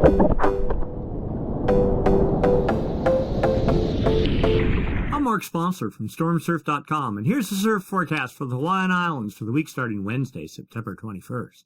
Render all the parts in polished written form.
I'm Mark Sponsor from StormSurf.com, and here's the surf forecast for the Hawaiian Islands for the week starting Wednesday, September 21st.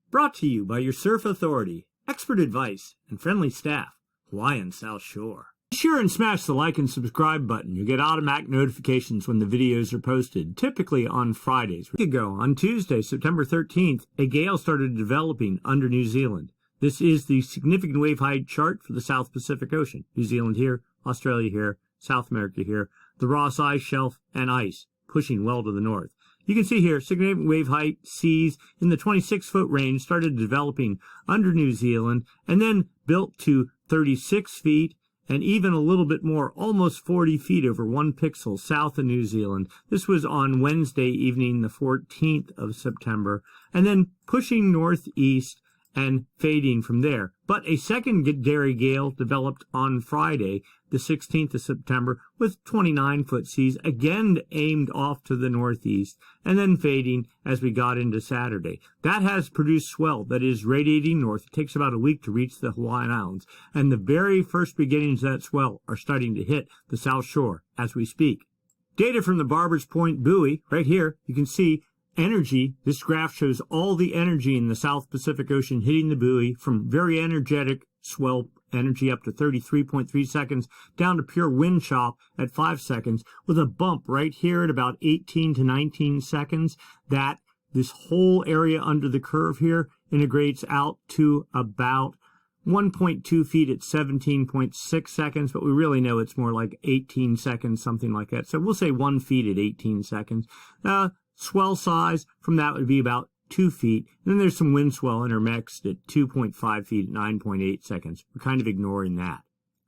Brought to you by your surf authority, expert advice, and friendly staff, Hawaiian South Shore. Be sure and smash the like and subscribe button. You'll get automatic notifications when the videos are posted, typically on Fridays. A week ago, on Tuesday, September 13th, a gale started developing under New Zealand. This is the significant wave height chart for the South Pacific Ocean. New Zealand here, Australia here, South America here, the Ross Ice Shelf and ice pushing well to the north. You can see here significant wave height seas in the 26-foot range started developing under New Zealand and then built to 36 feet and even a little bit more, almost 40 feet over 1 pixel south of New Zealand. This was on Wednesday evening, the 14th of September, and then pushing northeast and fading from there. But a secondary gale developed on Friday, the 16th of September, with 29-foot seas, again aimed off to the northeast, and then fading as we got into Saturday. That has produced swell that is radiating north. It takes about a week to reach the Hawaiian Islands, and the very first beginnings of that swell are starting to hit the South Shore as we speak. Data from the Barbers Point buoy, right here, you can see energy. This graph shows all the energy in the South Pacific Ocean hitting the buoy from very energetic swell energy up to 33.3 seconds down to pure wind chop at 5 seconds with a bump right here at about 18 to 19 seconds. That this whole area under the curve here integrates out to about 1.2 feet at 17.6 seconds, but we really know it's more like 18 seconds, something like that. So we'll say 1 feet at 18 seconds. Swell size from that would be about 2 feet. And then there's some wind swell intermixed at 2.5 feet at 9.8 seconds. We're kind of ignoring that.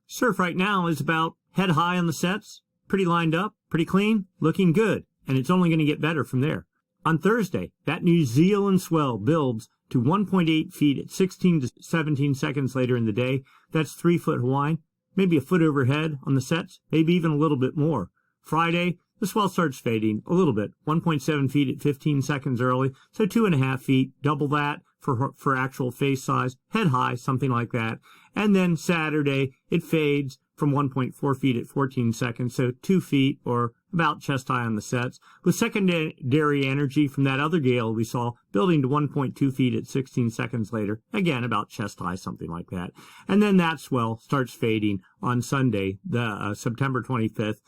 Surf right now is about head high on the sets, pretty lined up, pretty clean, looking good. And it's only going to get better from there. On Thursday, that New Zealand swell builds to 1.8 feet at 16 to 17 seconds later in the day. That's 3 foot Hawaiian, maybe a foot overhead on the sets, maybe even a little bit more. Friday, the swell starts fading a little bit, 1.7 feet at 15 seconds early, so 2.5 feet, double that for actual face size, head high, something like that. And then Saturday, it fades from 1.4 feet at 14 seconds, so 2 feet or about chest high on the sets, with secondary energy from that other gale we saw building to 1.2 feet at 16 seconds later, again about chest high, something like that. And then that swell starts fading on Sunday, the September 25th,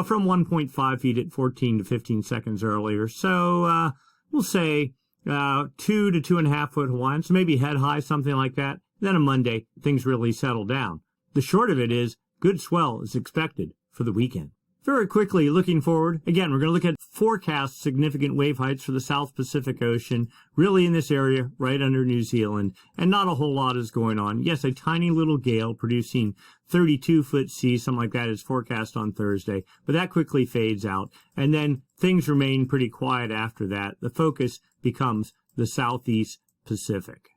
from 1.5 feet at 14 to 15 seconds earlier. So we'll say 2 to 2.5 foot Hawaiian, so maybe head high, something like that. Then on Monday, things really settle down. The short of it is good swell is expected for the weekend. Very quickly, looking forward, again, we're going to look at forecast significant wave heights for the South Pacific Ocean, really in this area right under New Zealand, and not a whole lot is going on. Yes, a tiny little gale producing 32-foot seas, something like that is forecast on Thursday, but that quickly fades out, and then things remain pretty quiet after that. The focus becomes the Southeast Pacific.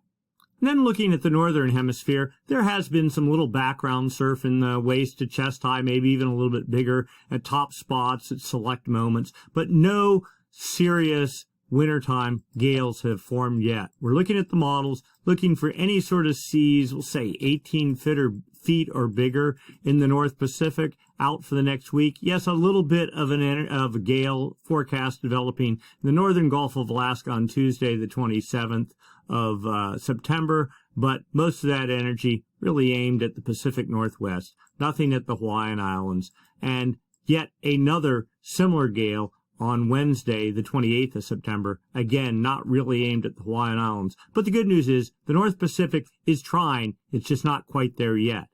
And then looking at the northern hemisphere, there has been some little background surf in the waist to chest high, maybe even a little bit bigger at top spots at select moments, but no serious wintertime gales have formed yet. We're looking at the models, looking for any sort of seas, we'll say 18 feet or bigger in the North Pacific out for the next week. Yes, a little bit of a gale forecast developing in the northern Gulf of Alaska on Tuesday, the 27th of September, but most of that energy really aimed at the Pacific Northwest, nothing at the Hawaiian Islands, and yet another similar gale on Wednesday, the 28th of September, again, not really aimed at the Hawaiian Islands. But the good news is the North Pacific is trying, it's just not quite there yet.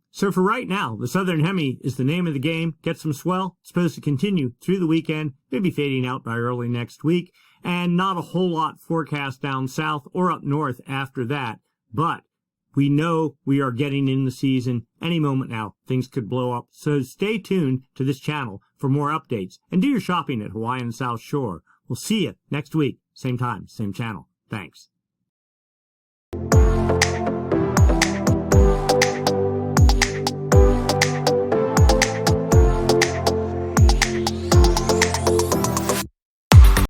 So for right now, the Southern Hemi is the name of the game. Get some swell, it's supposed to continue through the weekend, maybe fading out by early next week, and not a whole lot forecast down south or up north after that. But we know we are getting in the season any moment now. Things could blow up. So stay tuned to this channel for more updates and do your shopping at Hawaiian South Shore. We'll see you next week. Same time, same channel. Thanks.